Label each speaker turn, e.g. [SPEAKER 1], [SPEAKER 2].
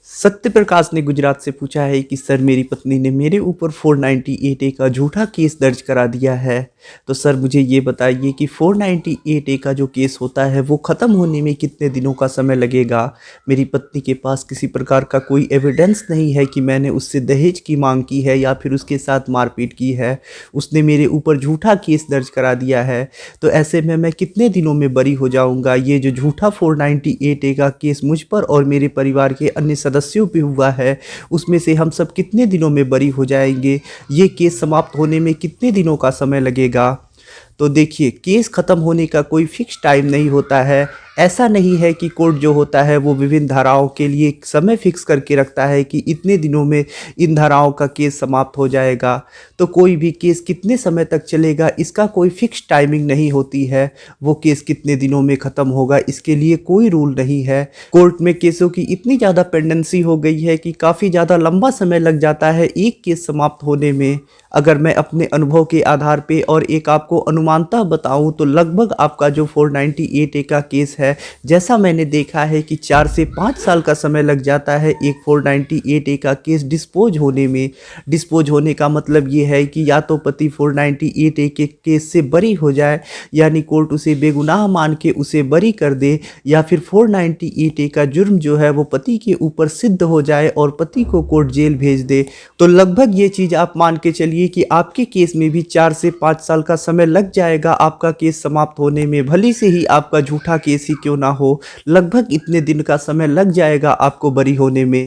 [SPEAKER 1] सत्यप्रकाश ने गुजरात से पूछा है कि सर मेरी पत्नी ने मेरे ऊपर 498 ए का झूठा केस दर्ज करा दिया है। तो सर मुझे ये बताइए कि 498 ए का जो केस होता है वो ख़त्म होने में कितने दिनों का समय लगेगा। मेरी पत्नी के पास किसी प्रकार का कोई एविडेंस नहीं है कि मैंने उससे दहेज की मांग की है या फिर उसके साथ मारपीट की है। उसने मेरे ऊपर झूठा केस दर्ज करा दिया है। तो ऐसे में मैं कितने दिनों में बरी हो जाऊंगा। ये जो झूठा 498 ए का केस मुझ पर और मेरे परिवार के अन्य सदस्यों पे हुआ है, उसमें से हम सब कितने दिनों में बरी हो जाएंगे। ये केस समाप्त होने में कितने दिनों का समय लगेगा। तो देखिए, केस ख़त्म होने का कोई फिक्स टाइम नहीं होता है। ऐसा नहीं है कि कोर्ट जो होता है वो विभिन्न धाराओं के लिए एक समय फिक्स करके रखता है कि इतने दिनों में इन धाराओं का केस समाप्त हो जाएगा। तो कोई भी केस कितने समय तक चलेगा इसका कोई फिक्स टाइमिंग नहीं होती है। वो केस कितने दिनों में ख़त्म होगा इसके लिए कोई रूल नहीं है। कोर्ट में केसों की इतनी ज़्यादा पेंडेंसी हो गई है कि काफ़ी ज़्यादा लंबा समय लग जाता है एक केस समाप्त होने में। अगर मैं अपने अनुभव के आधार पे और एक आपको अनुमानतः बताऊं तो लगभग आपका जो 498 ए का केस है, जैसा मैंने देखा है कि 4 से 5 साल का समय लग जाता है एक 498 ए का केस डिस्पोज होने में। डिस्पोज होने का मतलब ये है कि या तो पति 498 ए के केस से बरी हो जाए, यानी कोर्ट उसे बेगुनाह मान के उसे बरी कर दे, या फिर 498 ए का जुर्म जो है वो पति के ऊपर सिद्ध हो जाए और पति को कोर्ट जेल भेज दे। तो लगभग ये चीज़ आप मान के चलिए कि आपके केस में भी 4 से 5 साल का समय लग जाएगा आपका केस समाप्त होने में। भली से ही आपका झूठा केस ही क्यों ना हो, लगभग इतने दिन का समय लग जाएगा आपको बरी होने में।